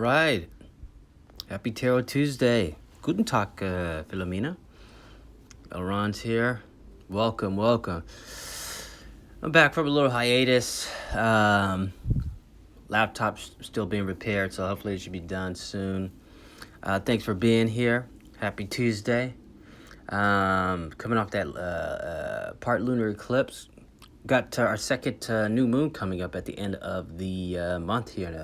right. Happy Tarot Tuesday. Guten Tag, Philomena. Elron's here. Welcome. I'm back from a little hiatus. Laptop's still being repaired, so hopefully it should be done soon. Thanks for being here. Happy Tuesday. Coming off that part lunar eclipse. Got our second new moon coming up at the end of the month here in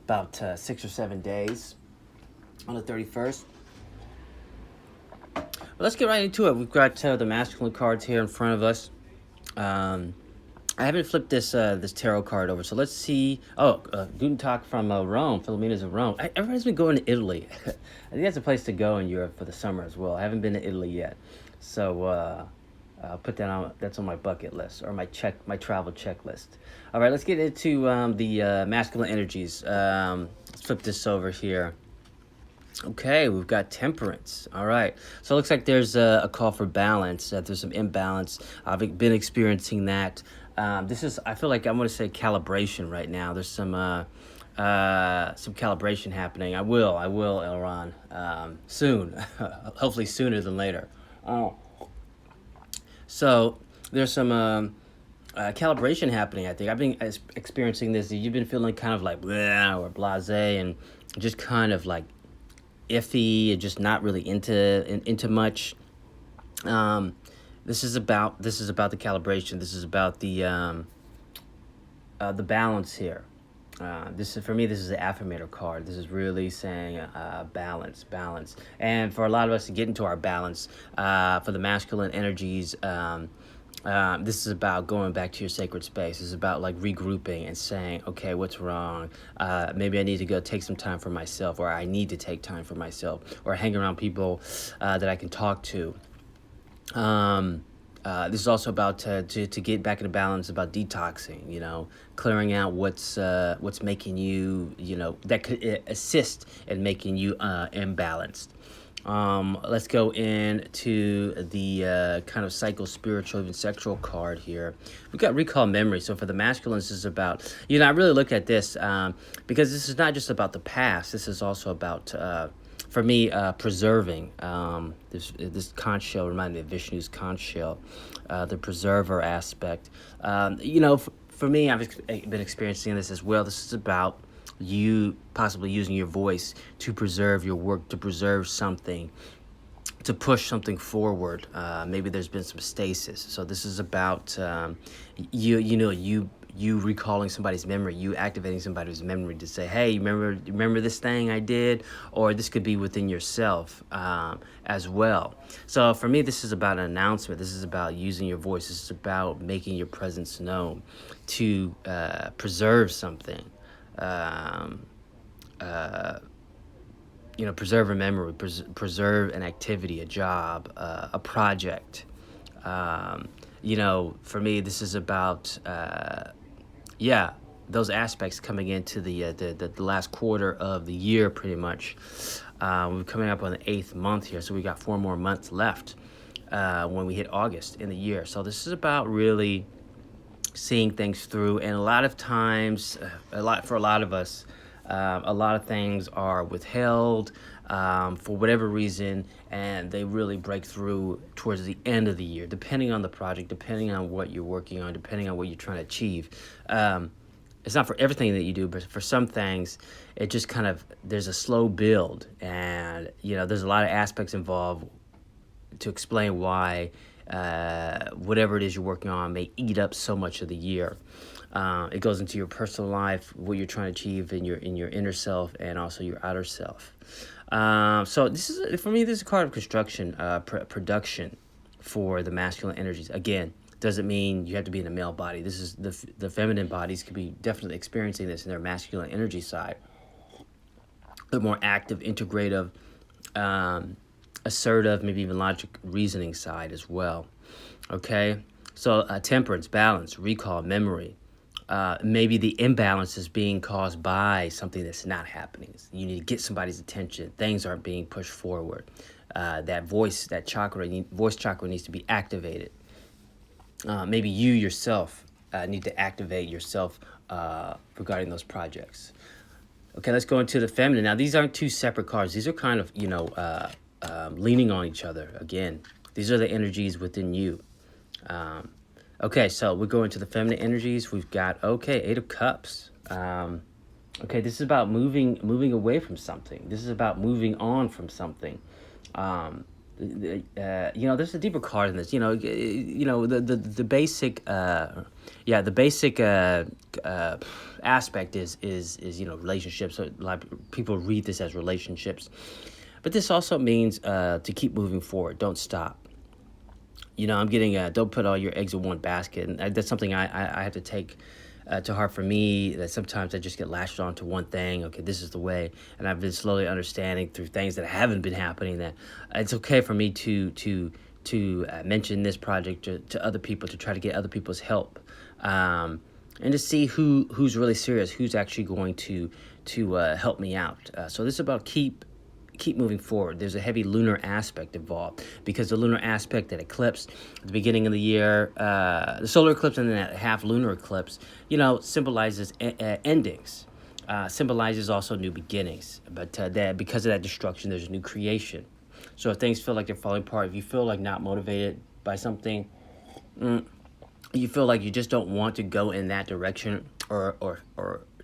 about 6 or 7 days on the 31st. Well, let's get right into it. We've got the masculine cards here in front of us. I haven't flipped this tarot card over, so let's see. Guten Tag from Rome. Philomena's of Rome. Everybody's been going to Italy. I think that's a place to go in Europe for the summer as well. I haven't been to Italy yet, so I'll put that on. That's on my bucket list or my travel checklist. All right, let's get into the masculine energies. Let's flip this over here. Okay, we've got temperance. All right, so it looks like there's a call for balance. There's some imbalance. I've been experiencing that. I feel like I'm going to say calibration right now. There's some calibration happening. I will, Elron, soon. Hopefully sooner than later. So there's some calibration happening, I think. I've been experiencing this. You've been feeling kind of like bleh or blasé and just kind of like iffy and just not really into much. This is about the calibration. This is about the balance here. This is the affirmator card. This is really saying balance. And for a lot of us to get into our balance, for the masculine energies, this is about going back to your sacred space. This is about like regrouping and saying, okay, what's wrong? Maybe I need to go take some time for myself, or I need to take time for myself, or hang around people that I can talk to. This is also about to get back into balance, about detoxing, clearing out what's making you, that could assist in making you imbalanced. Let's go into the kind of psycho-spiritual, even sexual card here. We've got recall memory. So for the masculines, this is about, I really look at this because this is not just about the past. This is also about, for me, preserving. This conch shell reminded me of Vishnu's conch shell, the preserver aspect. For me, I've been experiencing this as well. This is about you possibly using your voice to preserve your work, to preserve something, to push something forward. Maybe there's been some stasis. So this is about you recalling somebody's memory, you activating somebody's memory to say, hey, remember this thing I did? Or this could be within yourself as well. So for me, this is about an announcement. This is about using your voice. This is about making your presence known to preserve something. Preserve a memory, preserve an activity, a job, a project. For me, this is about, those aspects coming into the last quarter of the year, pretty much. We're coming up on the 8th month here, so we got 4 more months left when we hit August in the year. So this is about really seeing things through, and a lot of times, for a lot of us, a lot of things are withheld for whatever reason, and they really break through towards the end of the year, depending on the project, depending on what you're working on, depending on what you're trying to achieve. It's not for everything that you do, but for some things, it just kind of, there's a slow build, and there's a lot of aspects involved to explain why whatever it is you're working on may eat up so much of the year. It goes into your personal life, what you're trying to achieve in your inner self, and also your outer self. So this is, for me, this is a card of construction, production for the masculine energies. Again, doesn't mean you have to be in a male body. This is the feminine bodies could be definitely experiencing this in their masculine energy side. The more active, integrative, assertive, maybe even logic reasoning side as well. Okay, so temperance, balance, recall, memory. Maybe the imbalance is being caused by something that's not happening. You need to get somebody's attention. Things aren't being pushed forward. That voice chakra needs to be activated. Maybe you yourself need to activate yourself regarding those projects. Okay, let's go into the feminine. Now, these aren't two separate cards. These are kind of, leaning on each other. Again, these are the energies within you. Okay, so we're going to the feminine energies. We've got, okay, Eight of Cups. Okay, this is about moving away from something. This is about moving on from something. There's a deeper card in this. The basic, the basic aspect is relationships. So a lot of people read this as relationships, but this also means to keep moving forward. Don't stop. I'm getting don't put all your eggs in one basket, and that's something I have to take to heart for me, that sometimes I just get latched onto one thing. Okay, this is the way, and I've been slowly understanding through things that haven't been happening that it's okay for me to mention this project to other people, to try to get other people's help, and to see who's really serious, who's actually going to help me out. So this is about keep moving forward. There's a heavy lunar aspect involved, because the lunar aspect, that eclipse at the beginning of the year, the solar eclipse and then that half lunar eclipse, symbolizes endings, symbolizes also new beginnings. But that because of that destruction, there's a new creation. So if things feel like they're falling apart, if you feel like not motivated by something, you feel like you just don't want to go in that direction, or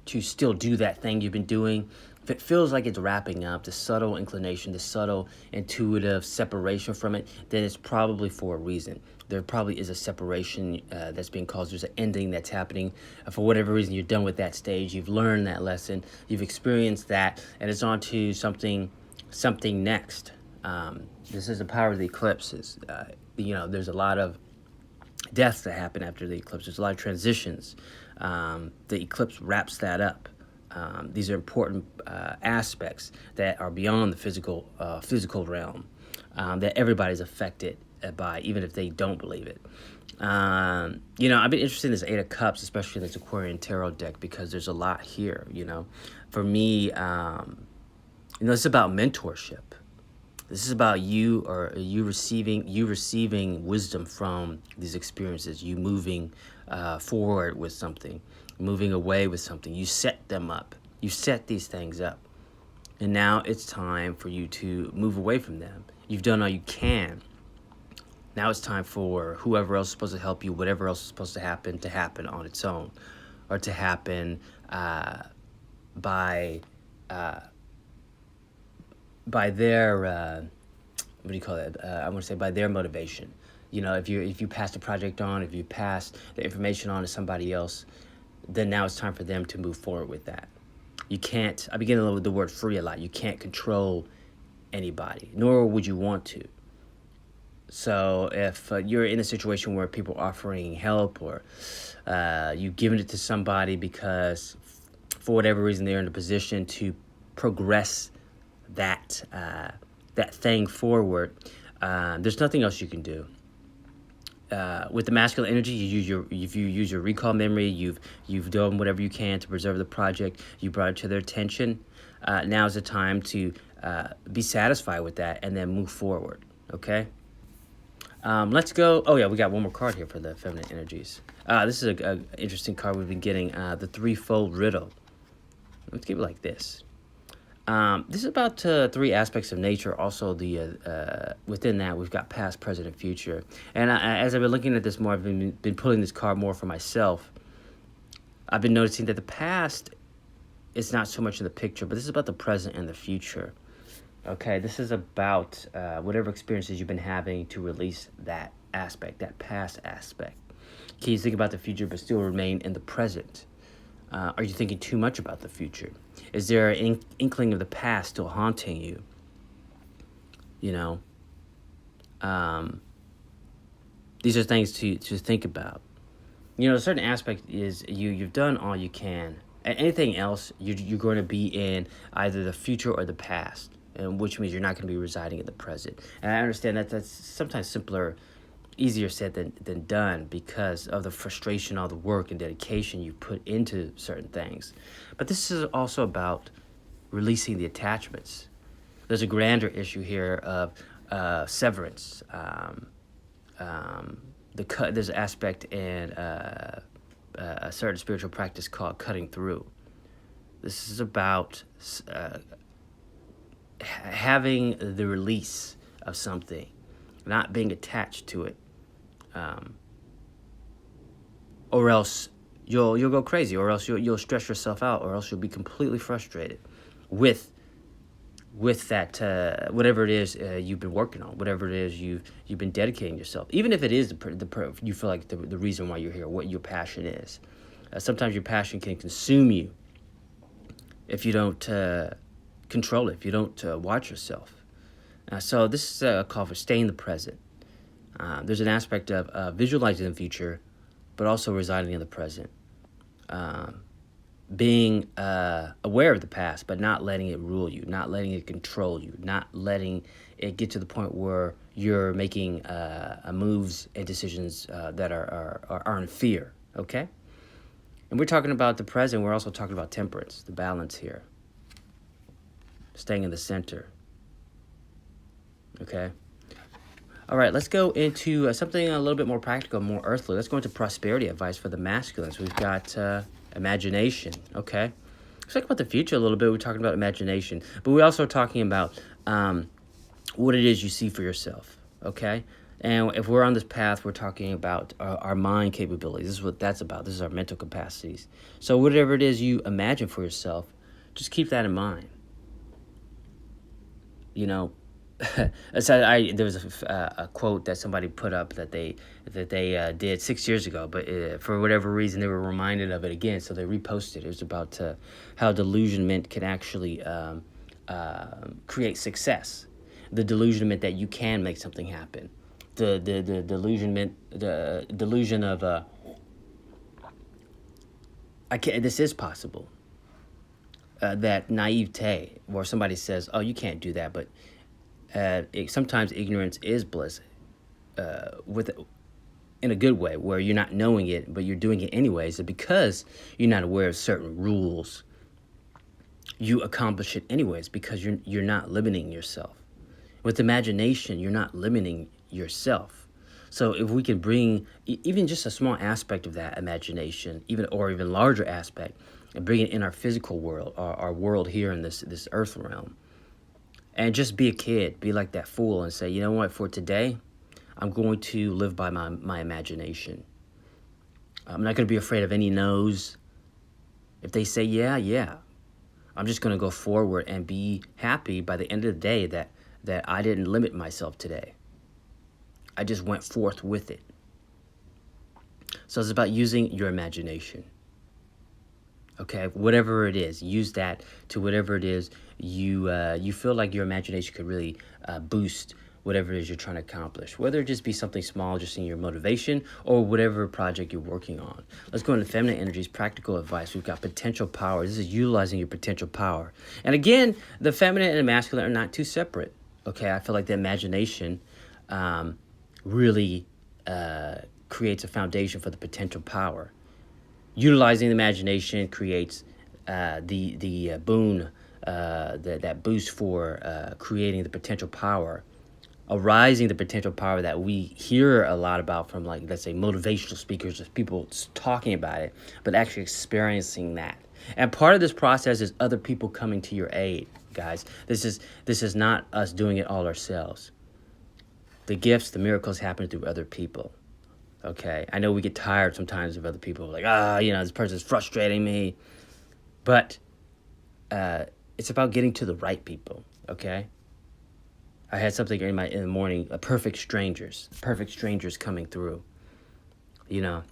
to still do that thing you've been doing, if it feels like it's wrapping up, the subtle inclination, the subtle intuitive separation from it, then it's probably for a reason. There probably is a separation that's being caused. There's an ending that's happening. For whatever reason, you're done with that stage. You've learned that lesson. You've experienced that, and it's on to something next. This is the power of the eclipses. There's a lot of deaths that happen after the eclipse. There's a lot of transitions. The eclipse wraps that up. These are important aspects that are beyond the physical realm, that everybody's affected by, even if they don't believe it. I've been interested in this Eight of Cups, especially in this Aquarian Tarot deck, because there's a lot here. For me, it's about mentorship. This is about you receiving wisdom from these experiences. You moving forward with something, moving away with something. You set them up. You set these things up. And now it's time for you to move away from them. You've done all you can. Now it's time for whoever else is supposed to help you, whatever else is supposed to happen on its own, or to happen by their what do you call it? I want to say by their motivation. If you pass the project on, if you pass the information on to somebody else, then now it's time for them to move forward with that. You can't. I begin with the word free a lot. You can't control anybody, nor would you want to. So if you're in a situation where people are offering help, or you've given it to somebody because for whatever reason they're in a position to progress that thing forward, there's nothing else you can do. With the masculine energy, you use your recall memory. You've done whatever you can to preserve the project. You brought it to their attention. Now's the time to be satisfied with that and then move forward. Okay. Let's go. Oh yeah, we got one more card here for the feminine energies. This is a interesting card we've been getting. The threefold riddle. Let's keep it like this. This is about three aspects of nature. Also, within that, we've got past, present, and future. And as I've been looking at this more, I've been pulling this card more for myself. I've been noticing that the past is not so much in the picture, but this is about the present and the future. Okay, this is about whatever experiences you've been having, to release that aspect, that past aspect. Can you think about the future but still remain in the present? Are you thinking too much about the future? Is there an inkling of the past still haunting you? These are things to think about. A certain aspect is you've done all you can. And anything else, you're going to be in either the future or the past, and which means you're not going to be residing in the present. And I understand that that's sometimes easier said than done, because of the frustration, all the work and dedication you put into certain things. But this is also about releasing the attachments. There's a grander issue here of severance. There's an aspect in a certain spiritual practice called cutting through. This is about having the release of something, not being attached to it, or else you'll go crazy, or else you'll stress yourself out, or else you'll be completely frustrated with that whatever it is you've been working on, whatever it is you've been dedicating yourself, even if it is you feel like the reason why you're here, what your passion is. Sometimes your passion can consume you if you don't control it, if you don't watch yourself. So this is a call for staying in the present. There's an aspect of visualizing the future, but also residing in the present. Being aware of the past, but not letting it rule you, not letting it control you, not letting it get to the point where you're making moves and decisions that are in fear, okay? And we're talking about the present. We're also talking about temperance, the balance here. Staying in the center, okay? All right, let's go into something a little bit more practical, more earthly. Let's go into prosperity advice for the masculines. We've got imagination, okay? Let's talk about the future a little bit. We're talking about imagination, but we're also talking about what it is you see for yourself, okay? And if we're on this path, we're talking about our mind capabilities. This is what that's about. This is our mental capacities. So whatever it is you imagine for yourself, just keep that in mind. You know, there was a quote that somebody put up that they did 6 years ago, but for whatever reason they were reminded of it again, so they reposted it. It was about how delusionment can actually create success. The delusionment that you can make something happen. The delusion of I can. This is possible. That naivete, where somebody says, "Oh, you can't do that," but sometimes ignorance is bliss, in a good way, where you're not knowing it, but you're doing it anyways. And because you're not aware of certain rules, you accomplish it anyways because you're not limiting yourself. With imagination, you're not limiting yourself. So if we can bring even just a small aspect of that imagination, even larger aspect, and bring it in our physical world, our world here in this earth realm, and just be a kid, be like that fool and say, you know what, for today, I'm going to live by my imagination. I'm not going to be afraid of any no's. If they say yeah, I'm just going to go forward and be happy by the end of the day that I didn't limit myself today. I just went forth with it. So it's about using your imagination. Okay, whatever it is, use that to whatever it is you feel like your imagination could really boost whatever it is you're trying to accomplish. Whether it just be something small, just in your motivation, or whatever project you're working on. Let's go into feminine energies, practical advice. We've got potential power. This is utilizing your potential power. And again, the feminine and the masculine are not too separate. Okay, I feel like the imagination really creates a foundation for the potential power. Utilizing the imagination creates the boon, that boost for creating the potential power, arising the potential power that we hear a lot about from, like, let's say, motivational speakers, just people talking about it, but actually experiencing that. And part of this process is other people coming to your aid, guys. This is not us doing it all ourselves. The gifts, the miracles happen through other people. Okay, I know we get tired sometimes of other people, like, this person's frustrating me. But it's about getting to the right people, okay? I had something in the morning, perfect strangers coming through. You know,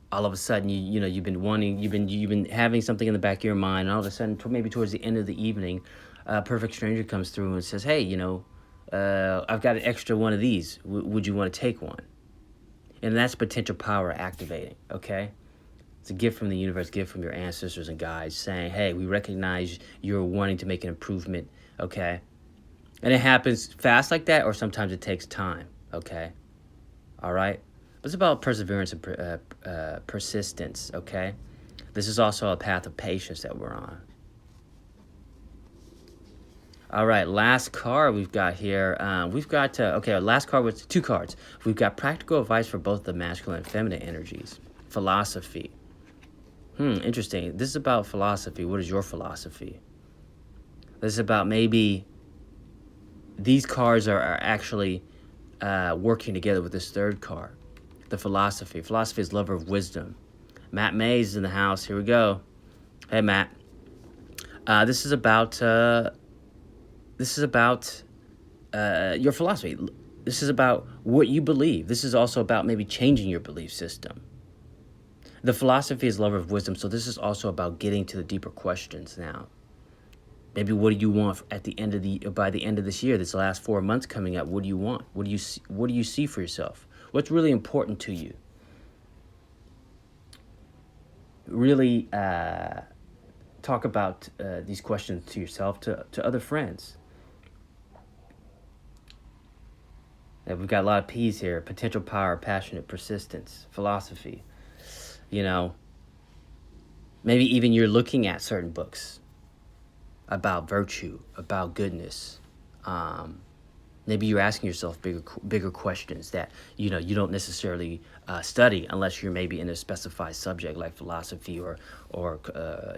all of a sudden, you've been having something in the back of your mind, and all of a sudden, maybe towards the end of the evening, a perfect stranger comes through and says, hey, I've got an extra one of these. Would you want to take one? And that's potential power activating, okay? It's a gift from the universe, a gift from your ancestors and guides saying, hey, we recognize you're wanting to make an improvement, okay? And it happens fast like that, or sometimes it takes time, okay? All right? But it's about perseverance and persistence, okay? This is also a path of patience that we're on. All right, last card we've got here. Our last card was 2 cards. We've got practical advice for both the masculine and feminine energies. Philosophy. Interesting. This is about philosophy. What is your philosophy? This is about maybe these cards are actually working together with this third card, the philosophy. Philosophy is lover of wisdom. Matt Mays is in the house. Here we go. Hey, Matt. This is about your philosophy. This is about what you believe. This is also about maybe changing your belief system. The philosophy is lover of wisdom, so this is also about getting to the deeper questions now. Maybe what do you want at the end of by the end of this year, this last 4 months coming up? What do you want? What do you see for yourself? What's really important to you? Really talk about these questions to yourself, to other friends. And we've got a lot of P's here: potential, power, passionate, persistence, philosophy. You know, maybe even you're looking at certain books about virtue, about goodness. Maybe you're asking yourself bigger questions that you don't necessarily study unless you're maybe in a specified subject like philosophy or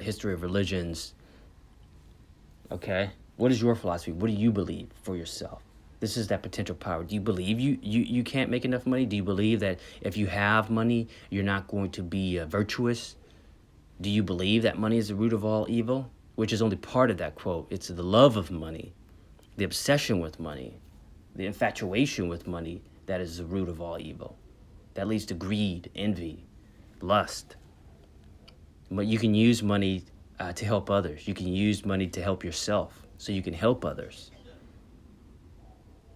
history of religions. Okay, what is your philosophy? What do you believe for yourself? This is that potential power. Do you believe you can't make enough money? Do you believe that if you have money, you're not going to be virtuous? Do you believe that money is the root of all evil? Which is only part of that quote. It's the love of money, the obsession with money, the infatuation with money that is the root of all evil. That leads to greed, envy, lust. But you can use money to help others. You can use money to help yourself so you can help others.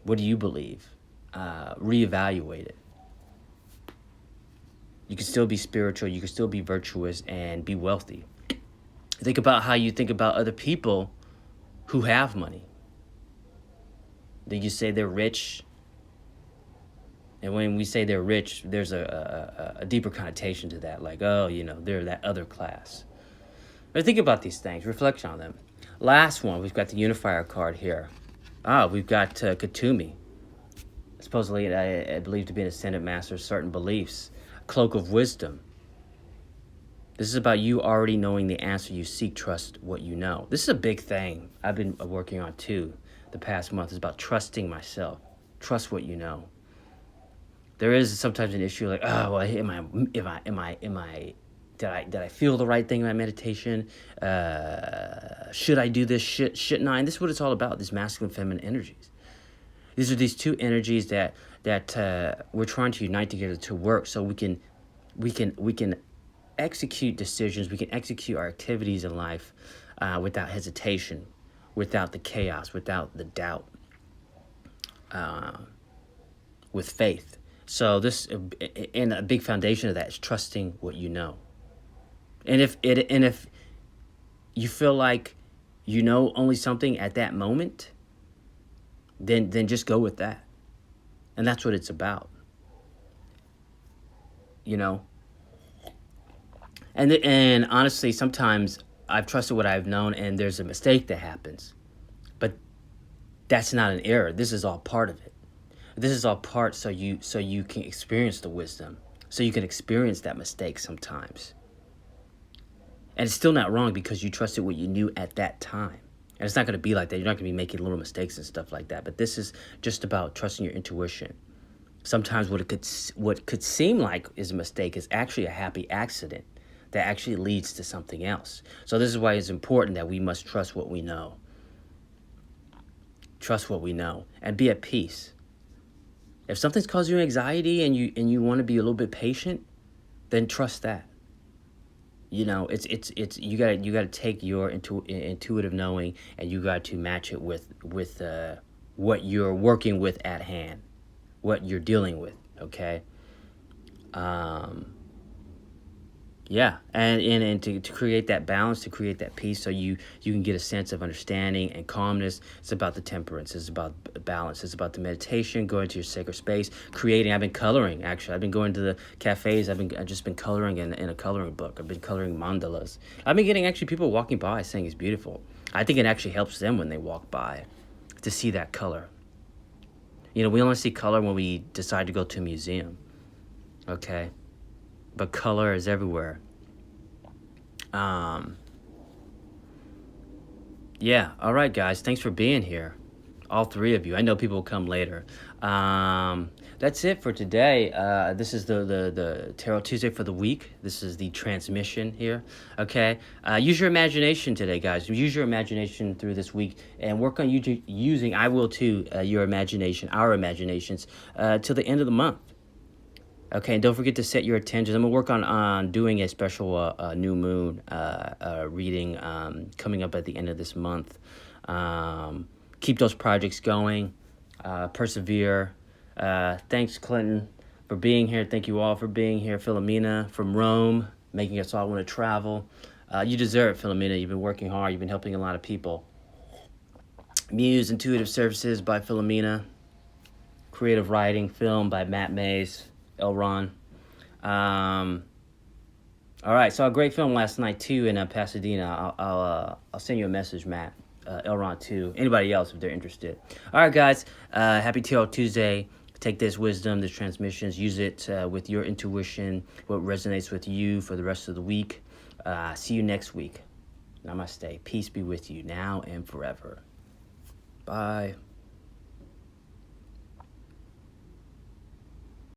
What do you believe? Reevaluate it. You can still be spiritual, you can still be virtuous and be wealthy. Think about how you think about other people who have money. Do you say they're rich? And when we say they're rich, there's a deeper connotation to that, like, oh, they're that other class. But think about these things, reflect on them. Last one, we've got the unifier card here. We've got Katumi. Supposedly, I believe to be an ascended master, certain beliefs. Cloak of wisdom. This is about you already knowing the answer you seek, trust what you know. This is a big thing I've been working on too the past month. Is about trusting myself. Trust what you know. There is sometimes an issue like, oh, well, did I feel the right thing in my meditation? Should I do this? Shouldn't I? And this is what it's all about, these masculine and feminine energies. These are these two energies that we're trying to unite together to work so we can execute decisions, we can execute our activities in life without hesitation, without the chaos, without the doubt, with faith. So this, and a big foundation of that is trusting what you know. And if you feel like you know only something at that moment, then just go with that. And that's what it's about. And honestly, sometimes I've trusted what I've known and there's a mistake that happens. But that's not an error. This is all part of it. This is all part so you can experience the wisdom. So you can experience that mistake sometimes. And it's still not wrong because you trusted what you knew at that time. And it's not going to be like that. You're not going to be making little mistakes and stuff like that. But this is just about trusting your intuition. Sometimes what could seem like is a mistake is actually a happy accident that actually leads to something else. So this is why it's important that we must trust what we know. Trust what we know and be at peace. If something's causing you anxiety and you want to be a little bit patient, then trust that. It's you gotta take your intuitive knowing and you got to match it with what you're working with at hand, what you're dealing with. Okay. Yeah, and to create that balance, to create that peace, so you can get a sense of understanding and calmness. It's about the temperance. It's about balance. It's about the meditation, going to your sacred space, creating. I've been coloring, actually. I've been going to the cafes. I've just been coloring in a coloring book. I've been coloring mandalas. I've been getting actually people walking by saying it's beautiful. I think it actually helps them when they walk by to see that color. We only see color when we decide to go to a museum, okay? But color is everywhere. Um, yeah, all right, guys. Thanks for being here. All three of you. I know people will come later. That's it for today. This is the Tarot Tuesday for the week. This is the transmission here. Okay. Use your imagination today, guys. Use your imagination through this week and work on using, I will too, your imagination, our imaginations, till the end of the month. Okay, and don't forget to set your intentions. I'm gonna work on doing a special new moon reading coming up at the end of this month. Keep those projects going. Persevere. Thanks, Clinton, for being here. Thank you all for being here. Philomena from Rome, making us all want to travel. You deserve it, Philomena. You've been working hard. You've been helping a lot of people. Muse Intuitive Services by Philomena. Creative Writing, Film by Matt Mays. Elron. All right, saw a great film last night too in Pasadena. I'll send you a message, Matt. Elron too. Anybody else if they're interested. All right, guys. Happy Tarot Tuesday. Take this wisdom, this transmissions, use it with your intuition, what resonates with you for the rest of the week. See you next week. Namaste. Peace be with you now and forever. Bye.